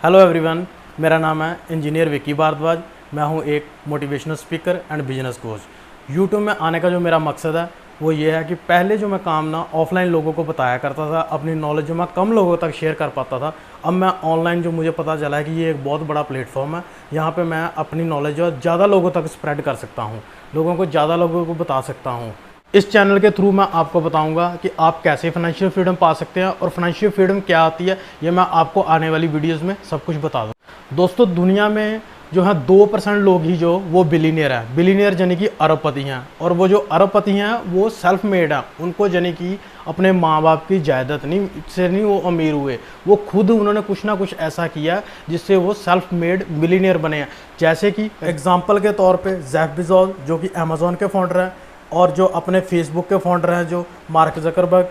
Hello everyone, मेरा नाम है इंजीनियर विकी भारद्वाज। मैं हूं एक motivational speaker and business coach. YouTube में आने का जो मेरा मकसद है वो ये है कि पहले जो मैं काम ना ऑफलाइन लोगों को बताया करता था, अपनी नॉलेज जो मैं कम लोगों तक शेयर कर पाता था, अब मैं ऑनलाइन जो मुझे पता चला है कि ये एक बहुत बड़ा प्लेटफॉर्म है। यहाँ पे मैं अपनी नॉलेज जो ज़्यादा लोगों तक स्प्रेड कर सकता हूँ, लोगों को ज़्यादा लोगों को बता सकता हूँ। इस चैनल के थ्रू मैं आपको बताऊंगा कि आप कैसे फाइनेंशियल फ्रीडम पा सकते हैं और फाइनेंशियल फ्रीडम क्या आती है, ये मैं आपको आने वाली वीडियोस में सब कुछ बता दूँ। दोस्तों, दुनिया में जो है 2% लोग ही जो वो बिलीनियर हैं। बिलीनियर यानी कि अरबपति हैं, और वो जो अरबपति हैं वो सेल्फ मेड हैं। उनको यानी कि अपने माँ बाप की जायदाद नहीं वो अमीर हुए, वो खुद उन्होंने कुछ ना कुछ ऐसा किया जिससे वो सेल्फ मेड बिलीनियर बने हैं। जैसे कि एग्जाम्पल के तौर पर जेफ बेजोस जो कि अमेजोन के फाउंडर हैं, और जो अपने फेसबुक के फाउंडर हैं जो मार्क जकरबर्ग,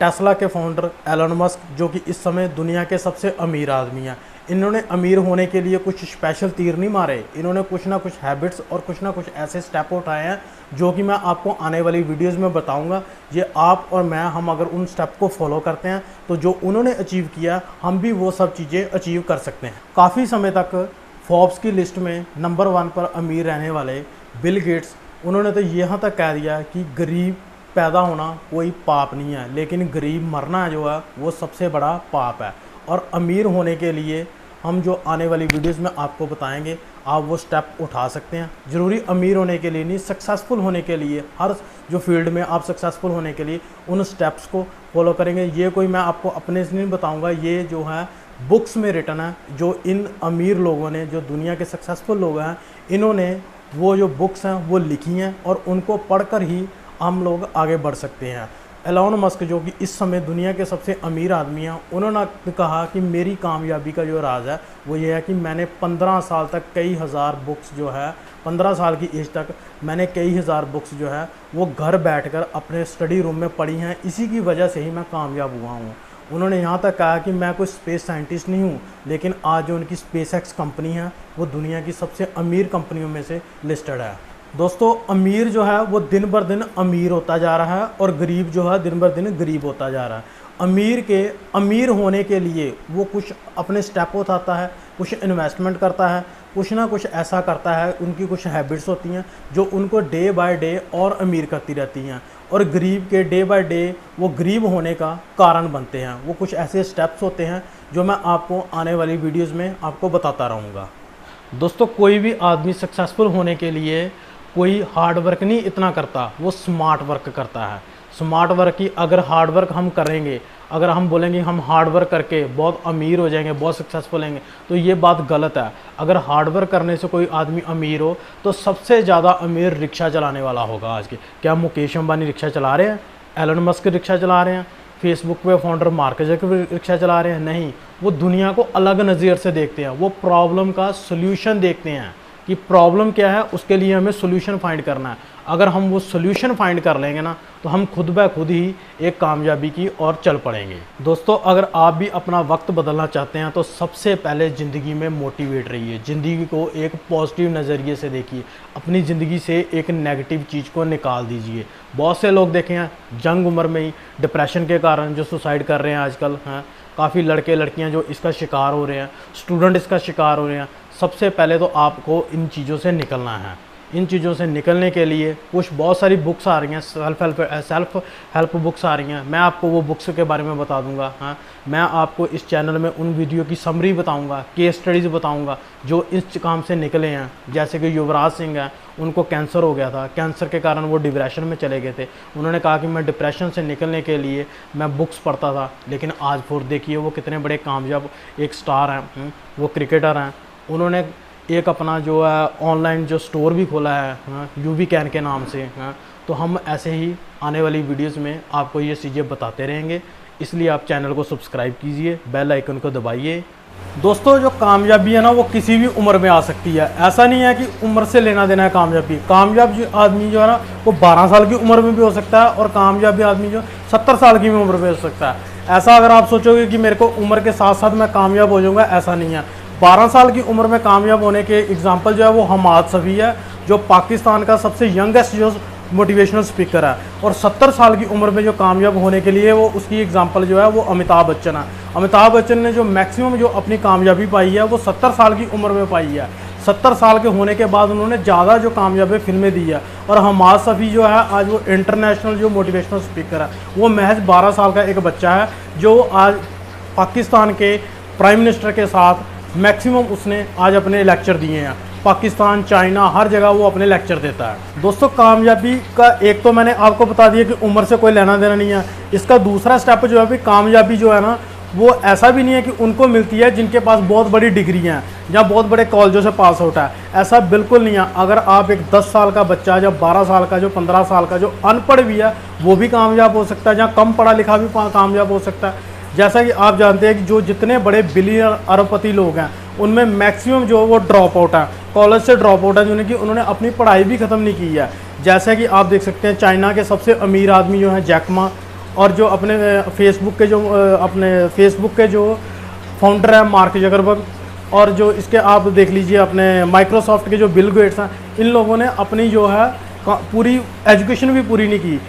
टेस्ला के फाउंडर एलन मस्क जो कि इस समय दुनिया के सबसे अमीर आदमी हैं। इन्होंने अमीर होने के लिए कुछ स्पेशल तीर नहीं मारे, इन्होंने कुछ ना कुछ हैबिट्स और कुछ ना कुछ ऐसे स्टेप उठाए हैं जो कि मैं आपको आने वाली वीडियोस में बताऊंगा। ये आप और मैं, हम अगर उन स्टेप को फॉलो करते हैं तो जो उन्होंने अचीव किया हम भी वो सब चीज़ें अचीव कर सकते हैं। काफ़ी समय तक फोर्ब्स की लिस्ट में नंबर 1 पर अमीर रहने वाले बिल गेट्स, उन्होंने तो यहाँ तक कह दिया कि गरीब पैदा होना कोई पाप नहीं है, लेकिन गरीब मरना जो है वो सबसे बड़ा पाप है। और अमीर होने के लिए हम जो आने वाली वीडियोस में आपको बताएंगे, आप वो स्टेप उठा सकते हैं। ज़रूरी अमीर होने के लिए नहीं, सक्सेसफुल होने के लिए, हर जो फील्ड में आप सक्सेसफुल होने के लिए उन स्टेप्स को फॉलो करेंगे। ये कोई मैं आपको अपने से नहीं बताऊँगा, ये जो है बुक्स में रिटन है। जो इन अमीर लोगों ने, जो दुनिया के सक्सेसफुल लोग हैं, इन्होंने वो जो बुक्स हैं वो लिखी हैं और उनको पढ़कर ही हम लोग आगे बढ़ सकते हैं। एलन मस्क जो कि इस समय दुनिया के सबसे अमीर आदमी हैं, उन्होंने कहा कि मेरी कामयाबी का जो राज है वो ये है कि मैंने 15 साल तक कई हज़ार बुक्स जो है, 15 साल की एज तक मैंने कई हज़ार बुक्स जो है वो घर बैठकर अपने स्टडी रूम में पढ़ी हैं। इसी की वजह से ही मैं कामयाब हुआ हूँ। उन्होंने यहाँ तक कहा कि मैं कोई स्पेस साइंटिस्ट नहीं हूँ, लेकिन आज जो उनकी SpaceX कंपनी है वो दुनिया की सबसे अमीर कंपनियों में से लिस्टेड है। दोस्तों, अमीर जो है वो दिन बर दिन अमीर होता जा रहा है और गरीब जो है दिन बर दिन गरीब होता जा रहा है। अमीर होने के लिए वो कुछ अपने स्टेप उठाता है, कुछ इन्वेस्टमेंट करता है, कुछ ना कुछ ऐसा करता है। उनकी कुछ हैबिट्स होती हैं जो उनको डे बाय डे और अमीर करती रहती हैं, और गरीब के डे बाय डे वो गरीब होने का कारण बनते हैं। वो कुछ ऐसे स्टेप्स होते हैं जो मैं आपको आने वाली वीडियोस में आपको बताता रहूँगा। दोस्तों, कोई भी आदमी सक्सेसफुल होने के लिए कोई हार्ड वर्क नहीं इतना करता, वो स्मार्ट वर्क करता है। स्मार्ट वर्क की अगर हार्ड वर्क हम करेंगे, अगर हम बोलेंगे हम हार्ड वर्क करके बहुत अमीर हो जाएंगे, बहुत सक्सेसफुल होंगे, तो ये बात गलत है। अगर हार्ड वर्क करने से कोई आदमी अमीर हो तो सबसे ज़्यादा अमीर रिक्शा चलाने वाला होगा आज के। क्या मुकेश अंबानी रिक्शा चला रहे हैं? एलन मस्क रिक्शा चला रहे हैं? फेसबुक पे फाउंडर मार्क जकरबर्ग रिक्शा चला रहे हैं? नहीं, वो दुनिया को अलग नज़रिए से देखते हैं। वो प्रॉब्लम का सोल्यूशन देखते हैं कि प्रॉब्लम क्या है, उसके लिए हमें सोल्यूशन फाइंड करना है। अगर हम वो सोल्यूशन फाइंड कर लेंगे ना, तो हम खुद ब खुद ही एक कामयाबी की ओर चल पड़ेंगे। दोस्तों, अगर आप भी अपना वक्त बदलना चाहते हैं तो सबसे पहले ज़िंदगी में मोटिवेट रहिए। ज़िंदगी को एक पॉजिटिव नज़रिए से देखिए, अपनी ज़िंदगी से एक नेगेटिव चीज़ को निकाल दीजिए। बहुत से लोग देखे हैं यंग उम्र में ही डिप्रेशन के कारण जो सुसाइड कर रहे हैं आजकल हैं। काफ़ी लड़के लड़कियां जो इसका शिकार हो रहे हैं, स्टूडेंट इसका शिकार हो रहे हैं। सबसे पहले तो आपको इन चीज़ों से निकलना है। इन चीज़ों से निकलने के लिए कुछ बहुत सारी बुक्स आ रही हैं, सेल्फ हेल्प बुक्स आ रही हैं। मैं आपको वो बुक्स के बारे में बता दूंगा। हाँ, मैं आपको इस चैनल में उन वीडियो की समरी बताऊंगा, केस स्टडीज़ बताऊंगा जो इस काम से निकले हैं। जैसे कि युवराज सिंह हैं, उनको कैंसर हो गया था, कैंसर के कारण वो डिप्रेशन में चले गए थे। उन्होंने कहा कि मैं डिप्रेशन से निकलने के लिए मैं बुक्स पढ़ता था, लेकिन आज फिर देखिए वो कितने बड़े कामयाब एक स्टार हैं, वो क्रिकेटर हैं। उन्होंने एक अपना जो है ऑनलाइन जो स्टोर भी खोला है, यूवी कैन के नाम से। तो हम ऐसे ही आने वाली वीडियोस में आपको ये चीज़ें बताते रहेंगे, इसलिए आप चैनल को सब्सक्राइब कीजिए, बेल आइकन को दबाइए। दोस्तों, जो कामयाबी है ना वो किसी भी उम्र में आ सकती है। ऐसा नहीं है कि उम्र से लेना देना है कामयाबी। कामयाब जो आदमी जो है ना वो 12 साल की उम्र में भी हो सकता है, और कामयाबी आदमी जो 70 साल की उम्र में हो सकता है। ऐसा अगर आप सोचोगे कि मेरे को उम्र के साथ साथ मैं कामयाब हो जाऊँगा, ऐसा नहीं है। 12 साल की उम्र में कामयाब होने के एग्जाम्पल जो है वो हमाद सफ़ी है, जो पाकिस्तान का सबसे यंगेस्ट जो मोटिवेशनल स्पीकर है और 70 साल की उम्र में जो कामयाब होने के लिए वो उसकी एग्जांपल जो है वो अमिताभ बच्चन है। अमिताभ बच्चन ने जो मैक्सिमम जो अपनी कामयाबी पाई है वो 70 साल की उम्र में पाई है। 70 साल के होने के बाद उन्होंने ज़्यादा जो कामयाबी फिल्में दी है और हमाद सफ़ी जो है आज वो इंटरनेशनल जो मोटिवेशनल स्पीकर है। वो महज 12 साल का एक बच्चा है जो आज पाकिस्तान के प्राइम मिनिस्टर के साथ मैक्सिमम उसने आज अपने लेक्चर दिए हैं। पाकिस्तान, चाइना, हर जगह वो अपने लेक्चर देता है। दोस्तों, कामयाबी का एक तो मैंने आपको बता दिया कि उम्र से कोई लेना देना नहीं है। इसका दूसरा स्टेप जो है भी, कामयाबी जो है ना वो ऐसा भी नहीं है कि उनको मिलती है जिनके पास बहुत बड़ी डिग्री हैं या बहुत बड़े कॉलेजों से पास आउट है। ऐसा बिल्कुल नहीं है। अगर आप एक 10 साल का बच्चा, जो 12 साल का, जो 15 साल का, जो अनपढ़ भी है वो भी कामयाब हो सकता है, जहाँ कम पढ़ा लिखा भी कामयाब हो सकता है। जैसा कि आप जानते हैं कि जो जितने बड़े बिलियनर अरबपति लोग हैं उनमें मैक्सिमम जो वो ड्रॉप आउट है, कॉलेज से ड्रॉप आउट है, जिन्हें कि उन्होंने अपनी पढ़ाई भी ख़त्म नहीं की है। जैसा कि आप देख सकते हैं चाइना के सबसे अमीर आदमी जो हैं जैक मा, और जो अपने फेसबुक के जो फाउंडर है मार्क जकरबर्ग, और जो इसके आप देख लीजिए अपने माइक्रोसॉफ्ट के जो बिल गेट्स हैं, इन लोगों ने अपनी जो है पूरी एजुकेशन भी पूरी नहीं की।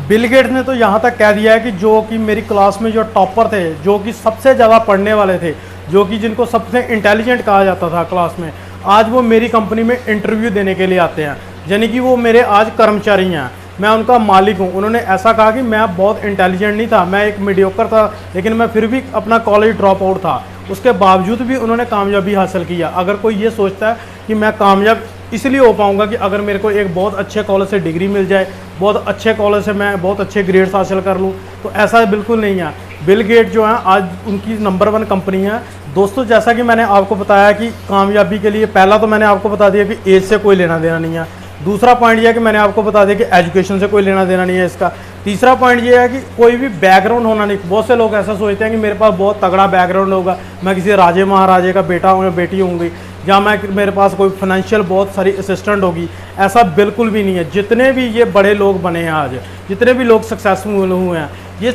बिल गेट्स ने तो यहाँ तक कह दिया है कि जो कि मेरी क्लास में जो टॉपर थे, जो कि सबसे ज़्यादा पढ़ने वाले थे, जो कि जिनको सबसे इंटेलिजेंट कहा जाता था क्लास में, आज वो मेरी कंपनी में इंटरव्यू देने के लिए आते हैं। यानी कि वो मेरे आज कर्मचारी हैं, मैं उनका मालिक हूँ। उन्होंने ऐसा कहा कि मैं बहुत इंटेलिजेंट नहीं था, मैं एक मीडियोकर था, लेकिन मैं फिर भी अपना कॉलेज ड्रॉप आउट था, उसके बावजूद भी उन्होंने कामयाबी हासिल किया। अगर कोई ये सोचता है कि मैं कामयाब इसलिए हो पाऊँगा कि अगर मेरे को एक बहुत अच्छे कॉलेज से डिग्री मिल जाए, बहुत अच्छे कॉलेज से मैं बहुत अच्छे ग्रेड्स हासिल कर लूँ, तो ऐसा बिल्कुल नहीं है। बिल गेट जो है आज उनकी नंबर 1 कंपनी है। दोस्तों, जैसा कि मैंने आपको बताया कि कामयाबी के लिए पहला तो मैंने आपको बता दिया कि एज से कोई लेना देना नहीं है। दूसरा पॉइंट ये है कि मैंने आपको बता दिया कि एजुकेशन से कोई लेना देना नहीं है इसका। तीसरा पॉइंट ये है कि कोई भी बैकग्राउंड होना नहीं। बहुत से लोग ऐसा सोचते हैं कि मेरे पास बहुत तगड़ा बैकग्राउंड होगा, मैं किसी राजे महाराजे का बेटा हूँ या बेटी होंगी, या मेरे पास कोई फाइनेंशियल बहुत सारी असिस्टेंट होगी। ऐसा बिल्कुल भी नहीं है। जितने भी ये बड़े लोग बने हैं आज, जितने भी लोग सक्सेसफुल हुए हैं, ये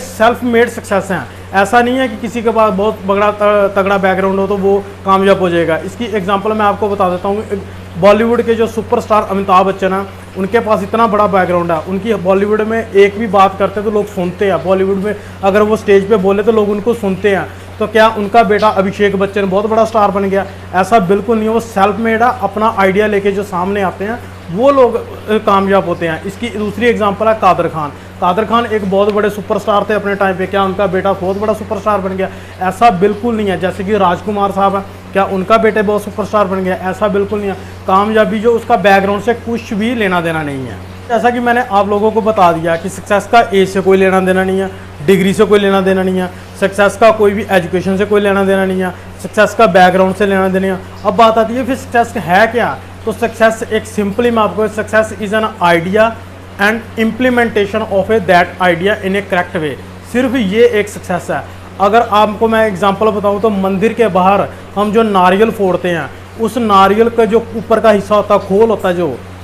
सेल्फ मेड सक्सेस हैं। ऐसा नहीं है कि किसी के पास बहुत बड़ा तगड़ा बैकग्राउंड हो तो वो कामयाब हो जाएगा। इसकी एग्जांपल मैं आपको बता देता हूँ। बॉलीवुड के जो सुपरस्टार अमिताभ बच्चन हैं, उनके पास इतना बड़ा बैकग्राउंड है। उनकी बॉलीवुड में एक भी बात करते तो लोग सुनते हैं। बॉलीवुड में अगर वो स्टेज पे बोले तो लोग उनको सुनते हैं। तो क्या उनका बेटा अभिषेक बच्चन बहुत बड़ा स्टार बन गया? ऐसा बिल्कुल नहीं है। वो सेल्फ मेड है। अपना आइडिया लेके जो सामने आते हैं वो लोग कामयाब होते हैं। इसकी दूसरी एग्जांपल है कादर खान। कादर खान एक बहुत बड़े सुपरस्टार थे अपने टाइम पे। क्या उनका बेटा बहुत बड़ा सुपरस्टार बन गया? ऐसा बिल्कुल नहीं है। जैसे कि राजकुमार साहब हैं, क्या उनका बेटे बहुत सुपरस्टार बन गया? ऐसा बिल्कुल नहीं है। कामयाबी जो उसका बैकग्राउंड से कुछ भी लेना देना नहीं है। जैसा कि मैंने आप लोगों को बता दिया कि सक्सेस का एज से कोई लेना देना नहीं है, डिग्री से कोई लेना देना नहीं है, सक्सेस का कोई भी एजुकेशन से कोई लेना देना नहीं है, सक्सेस का बैकग्राउंड से लेना देना है। अब बात आती है फिर सक्सेस है क्या? तो सक्सेस एक सिंपली मैं आपको, success is an idea and implementation of that idea in A correct way. सिर्फ ये एक सक्सेस है। अगर आपको मैं एग्जांपल बताऊं तो मंदिर के बाहर हम जो नारियल फोड़ते हैं, उस नारियल का जो ऊपर का हिस्सा होता है, खोल होता है,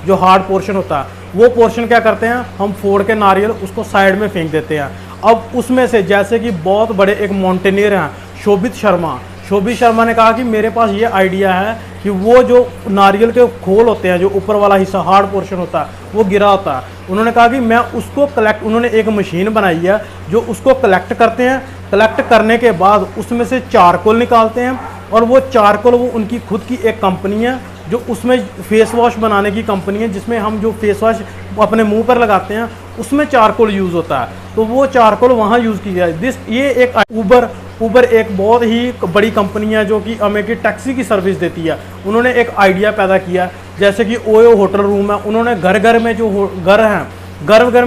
जो हार्ड पोर्शन होता है, वो पोर्शन क्या करते हैं, हम फोड़ के नारियल उसको साइड में फेंक देते हैं। अब उसमें से जैसे कि बहुत बड़े एक माउंटेनियर हैं शोभित शर्मा ने कहा कि मेरे पास ये आइडिया है कि वो जो नारियल के खोल होते हैं, जो ऊपर वाला हिस्सा हार्ड पोर्शन होता है, वो गिरा होता है। उन्होंने कहा कि मैं उसको कलेक्ट, उन्होंने एक मशीन बनाई है जो उसको कलेक्ट करते हैं। कलेक्ट करने के बाद उसमें से चारकोल निकालते हैं, और वो चारकोल वो उनकी खुद की एक कंपनी है जो उसमें फेस वॉश बनाने की कंपनी है, जिसमें हम जो फेस वॉश अपने मुंह पर लगाते हैं उसमें चारकोल यूज़ होता है। तो वो चारकोल वहाँ यूज़ की जाए। ये एक उबर एक बहुत ही बड़ी कंपनी है जो कि हमें की टैक्सी की सर्विस देती है। उन्होंने एक आइडिया पैदा किया, जैसे कि ओयो होटल रूम है। उन्होंने घर घर में जो घर हैं, घर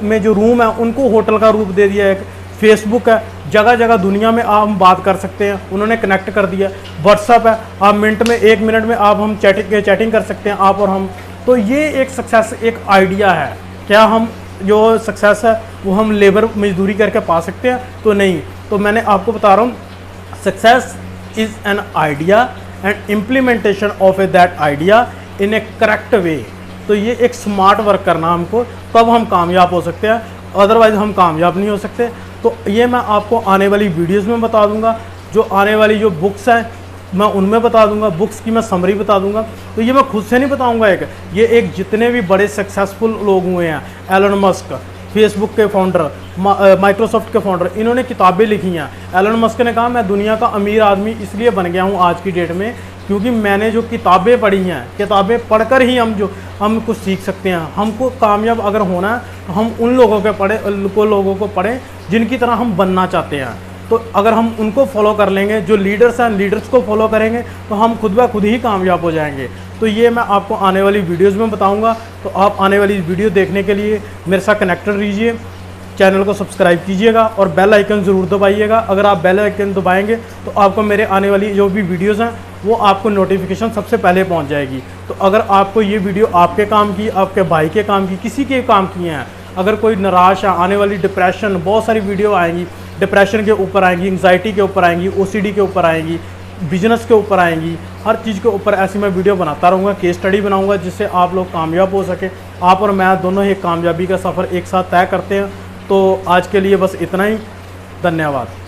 में जो रूम है उनको होटल का रूप दे दिया। एक फेसबुक है, जगह जगह दुनिया में आप हम बात कर सकते हैं, उन्होंने कनेक्ट कर दिया। व्हाट्सअप है, आप एक मिनट में आप हम चैटिंग कर सकते हैं, आप और हम। तो ये एक सक्सेस, एक आइडिया है। क्या हम जो सक्सेस है वो हम लेबर मजदूरी करके पा सकते हैं? तो नहीं। तो मैंने आपको बता रहा हूँ, success is an idea and implementation of that idea in A correct way. तो ये एक स्मार्ट वर्क करना हमको, तब हम कामयाब हो सकते हैं, अदरवाइज हम कामयाब नहीं हो सकते। तो ये मैं आपको आने वाली वीडियोस में बता दूंगा। जो आने वाली जो बुक्स हैं मैं उनमें बता दूंगा, बुक्स की मैं समरी बता दूंगा। तो ये मैं खुद से नहीं बताऊंगा, ये एक जितने भी बड़े सक्सेसफुल लोग हुए हैं, एलन मस्क फेसबुक के फाउंडर, माइक्रोसॉफ्ट के फाउंडर, इन्होंने किताबें लिखी हैं। एलन मस्क ने कहा मैं दुनिया का अमीर आदमी इसलिए बन गया हूँ आज की डेट में क्योंकि मैंने जो किताबें पढ़ी हैं, किताबें पढ़कर ही हम कुछ सीख सकते हैं। हमको कामयाब अगर होना है तो हम उन लोगों को पढ़ें जिनकी तरह हम बनना चाहते हैं। तो अगर हम उनको फॉलो कर लेंगे, जो लीडर्स हैं, लीडर्स को फॉलो करेंगे तो हम खुद ब खुद ही कामयाब हो जाएंगे। तो ये मैं आपको आने वाली वीडियोस में बताऊंगा। तो आप आने वाली वीडियो देखने के लिए मेरे साथ कनेक्टेड रहिए, चैनल को सब्सक्राइब कीजिएगा और बेल आइकन ज़रूर दबाइएगा। अगर आप बेल आइकन दबाएंगे तो आपको मेरे आने वाली जो भी वीडियोज़ हैं वो आपको नोटिफिकेशन सबसे पहले पहुंच जाएगी। तो अगर आपको ये वीडियो आपके काम की, आपके भाई के काम की, किसी के काम की हैं, अगर कोई निराश है, आने वाली डिप्रेशन, बहुत सारी वीडियो आएंगी, डिप्रेशन के ऊपर आएंगी, एंग्जाइटी के ऊपर आएंगी, OCD के ऊपर आएंगी, बिजनेस के ऊपर आएंगी, हर चीज़ के ऊपर ऐसी मैं वीडियो बनाता रहूँगा, केस स्टडी बनाऊँगा जिससे आप लोग कामयाब हो सके। आप और मैं दोनों ही कामयाबी का सफ़र एक साथ तय करते हैं। तो आज के लिए बस इतना ही, धन्यवाद।